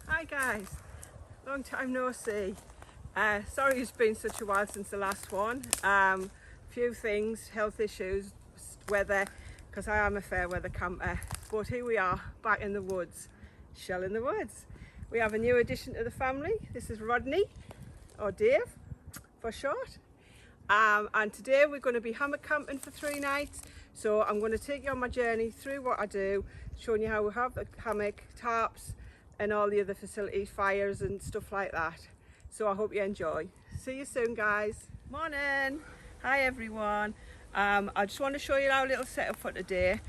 Hi guys, long time no see. Sorry it's been such a while since the last one. Few things, health issues, weather, because I am a fair weather camper. But here we are, back in the woods, Shell in the Woods. We have a new addition to the family. This is Rodney, or Dave for short. And today we're going to be hammock camping for 3 nights. So I'm going to take you on my journey through what I do, showing you how we have the hammock, tarps, and all the other facilities, fires and stuff like that. So I hope you enjoy. See you soon guys. Morning. Hi everyone. I just want to show you our little setup for today.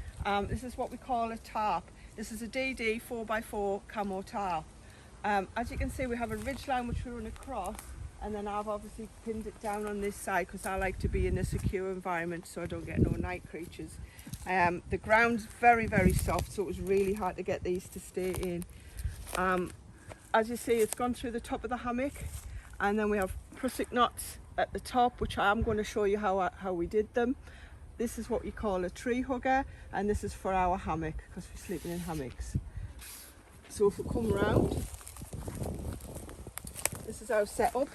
This is what we call a tarp. This is a DD 4x4 camo tarp. As you can see, we have a ridge line which we run across, and then I've obviously pinned it down on this side because I like to be in a secure environment so I don't get no night creatures. The ground's very, very soft, so it was really hard to get these to stay in. As you see, it's gone through the top of the hammock, and then we have prusik knots at the top, which I am going to show you how we did them. This is what we call a tree hugger, and this is for our hammock because we're sleeping in hammocks. So if we come round, this is our setup.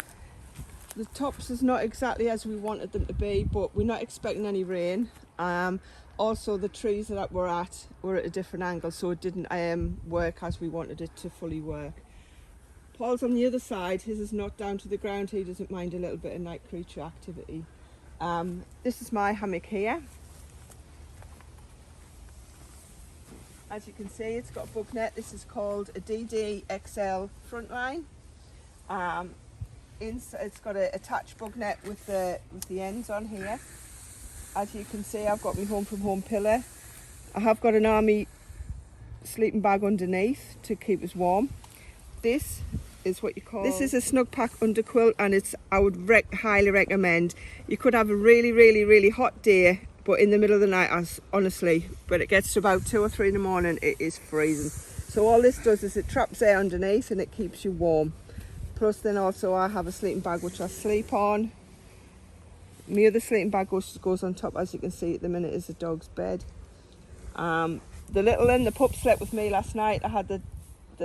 The tops is not exactly as we wanted them to be, but we're not expecting any rain. Also, the trees that we're at were at a different angle, so it didn't work as we wanted it to fully work. Paul's on the other side. His is not down to the ground. He doesn't mind a little bit of night creature activity. This is my hammock here. As you can see, it's got a bug net. This is called a DD XL frontline. It's got an attached bug net with the ends on here. As you can see, I've got my home from home pillar. I have got an army sleeping bag underneath to keep us warm. This is what you call... This is a snug pack underquilt, and I would highly recommend. You could have a really, really, really hot day, but in the middle of the night, honestly, when it gets to about 2 or 3 in the morning, it is freezing. So all this does is it traps air underneath and it keeps you warm. Plus then also I have a sleeping bag which I sleep on. My other sleeping bag goes on top, as you can see at the minute, is the dog's bed. The little one, the pup, slept with me last night. I had the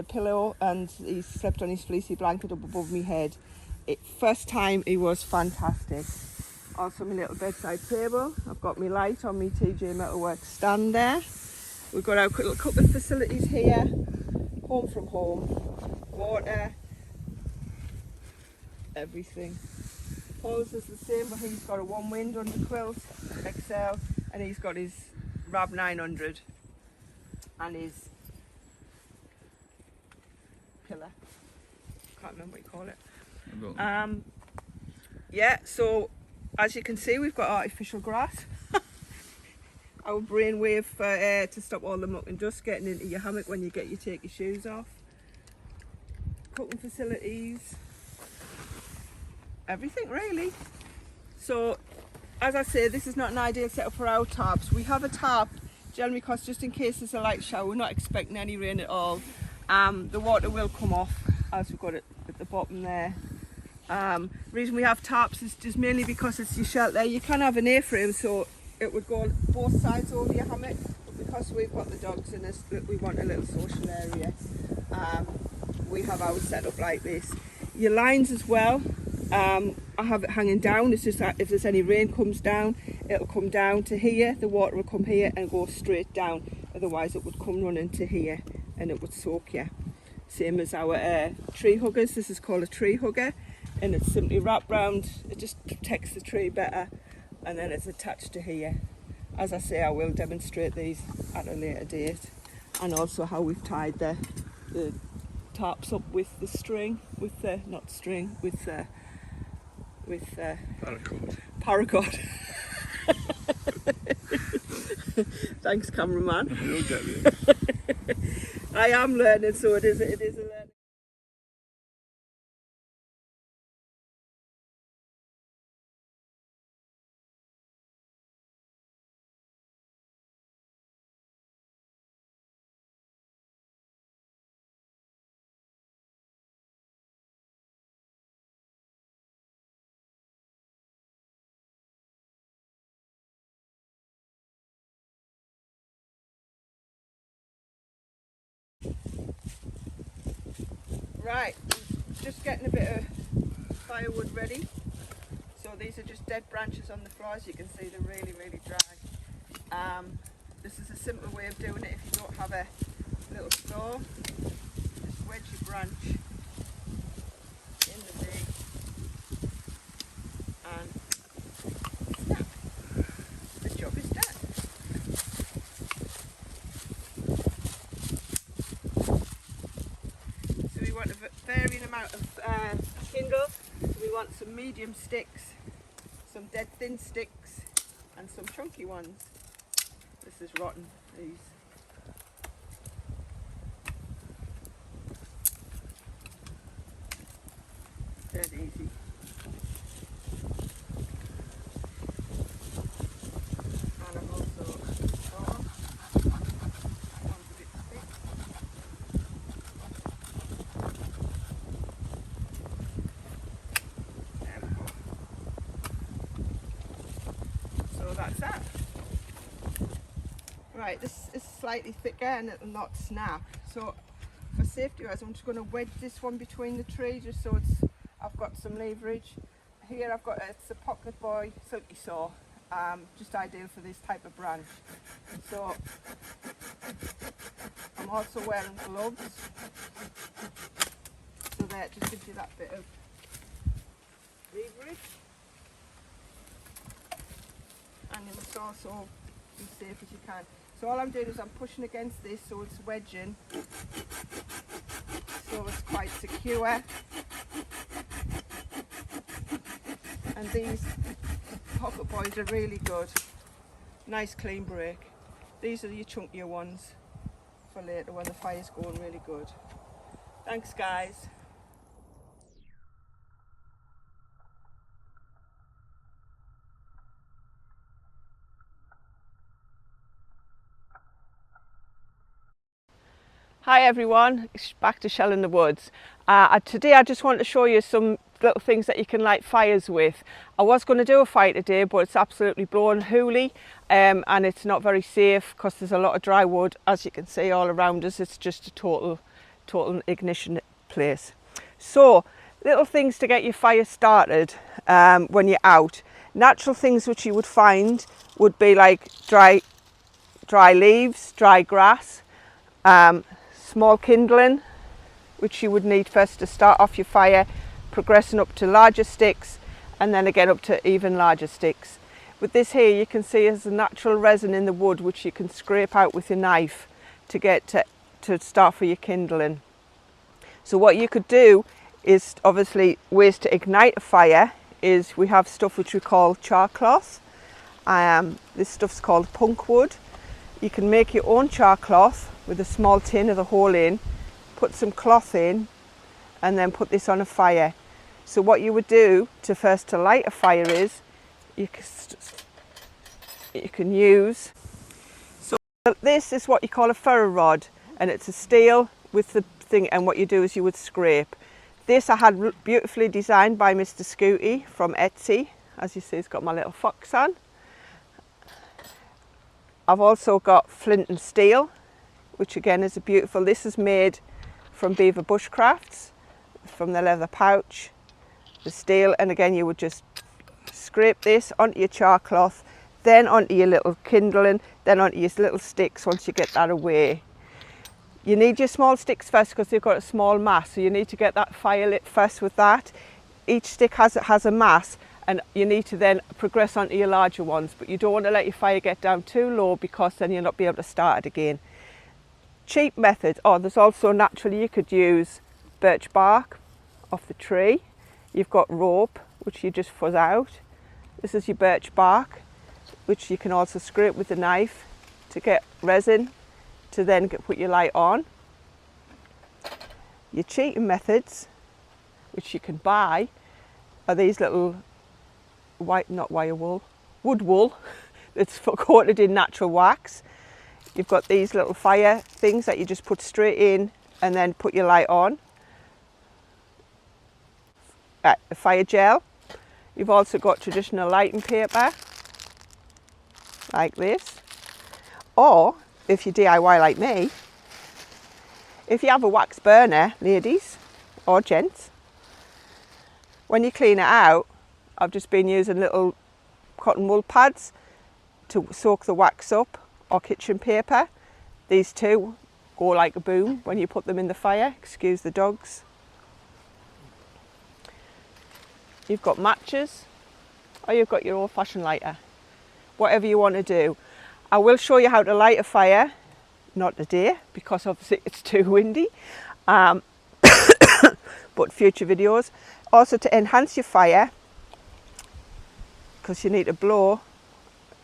pillow and he slept on his fleecy blanket up above my head. First time, he was fantastic. Also my little bedside table. I've got my light on my TJ Metalworks stand there. We've got our little cooking facilities here. Home from home. Water. Everything. Paul's is the same, but he's got a one wind underquilt XL, and he's got his Rab 900 and his pillar. Can't remember what you call it. Yeah, so as you can see, we've got artificial grass. Our brainwave to stop all the muck and dust getting into your hammock when you take your shoes off. Cooking facilities. Everything really. So as I say, this is not an ideal setup for our tarps. We have a tarp generally because just in case there's a light shower, we're not expecting any rain at all. The water will come off, as we've got it at the bottom there. Reason we have tarps is just mainly because it's your shelter. You can have an A-frame, so it would go both sides over your hammock, but because we've got the dogs in us, we want a little social area. We have ours set up like this. Your lines as well. I have it hanging down. It's just that if there's any rain comes down, it'll come down to here, the water will come here and go straight down. Otherwise it would come running to here and it would soak you. Same as our tree huggers. This is called a tree hugger, and it's simply wrapped round. It just protects the tree better, and then it's attached to here. as I say, I will demonstrate these at a later date, and also how we've tied the tarps up with the string, with the paracord. Thanks, cameraman. You'll get it. I am learning, so it is a learning. Right, just getting a bit of firewood ready. So these are just dead branches on the floor. As you can see, they're really, really dry. This is a simple way of doing it if you don't have a little saw. Just wedge your branch in the dig and snap. The job is done. So we want a varying amount of kindle. So we want some medium sticks, some dead thin sticks, and some chunky ones. This is rotten, these. Dead easy. And I'm also one's a bit thick. There we go. So that's that. Right, this is slightly thicker and it'll not snap. So for safety wise, I'm just going to wedge this one between the trees just so I've got some leverage. Here I've got it's a Pocket Boy silky saw, just ideal for this type of branch. So I'm also wearing gloves, so that just gives you that bit of leverage. And you must also be safe as you can. So all I'm doing is I'm pushing against this so it's wedging, so it's quite secure. And these Pocket Boys are really good. Nice clean break. These are your chunkier ones for later when the fire's going really good. Thanks guys. Hi everyone, it's back to Shell in the Woods. Today I just want to show you some little things that you can light fires with. I was going to do a fire today, but it's absolutely blowing hooly and it's not very safe because there's a lot of dry wood, as you can see all around us. It's just a total ignition place. So little things to get your fire started when you're out. Natural things which you would find would be like dry leaves, dry grass, small kindling, which you would need first to start off your fire, progressing up to larger sticks and then again up to even larger sticks. With this here, you can see there's a natural resin in the wood which you can scrape out with your knife to get to start for your kindling. So what you could do is, obviously, ways to ignite a fire is we have stuff which we call char cloth. This stuff's called punk wood. You can make your own char cloth with a small tin with a hole in, put some cloth in and then put this on a fire. So what you would do to light a fire is you can use, so this is what you call a ferro rod, and it's a steel with the thing, and what you do is you would scrape. This I had beautifully designed by Mr. Scooty from Etsy. As you see, it's got my little fox on. I've also got flint and steel, which again is this is made from Beaver Bushcrafts, from the leather pouch, the steel, and again you would just scrape this onto your char cloth, then onto your little kindling, then onto your little sticks once you get that away. You need your small sticks first because they've got a small mass, so you need to get that fire lit first with that. Each stick has a mass, and you need to then progress onto your larger ones, but you don't want to let your fire get down too low because then you'll not be able to start it again. Cheap methods, there's also naturally you could use birch bark off the tree. You've got rope, which you just fuzz out. This is your birch bark, which you can also scrape with a knife to get resin to then put your light on. Your cheating methods, which you can buy, are these little wood wool that's coated in natural wax. You've got these little fire things that you just put straight in and then put your light on. Fire gel. You've also got traditional lighting paper, like this. Or, if you DIY like me, if you have a wax burner, ladies or gents, when you clean it out, I've just been using little cotton wool pads to soak the wax up, or kitchen paper. These two go like a boom when you put them in the fire, excuse the dogs. You've got matches, or you've got your old-fashioned lighter, whatever you want to do. I will show you how to light a fire, not today because obviously it's too windy, but future videos. Also to enhance your fire, because you need to blow,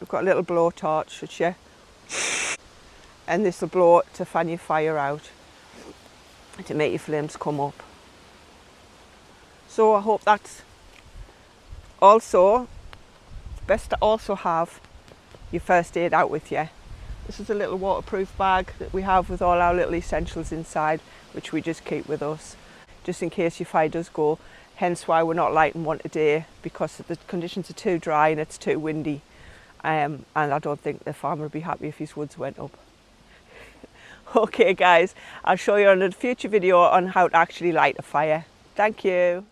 we've got a little blow torch, which and this will blow to fan your fire out, to make your flames come up. So I hope that's also best to also have your first aid out with you. This is a little waterproof bag that we have with all our little essentials inside, which we just keep with us, just in case your fire does go. Hence why we're not lighting one today, because the conditions are too dry and it's too windy. And I don't think the farmer would be happy if his woods went up. Okay guys, I'll show you on a future video on how to actually light a fire. Thank you.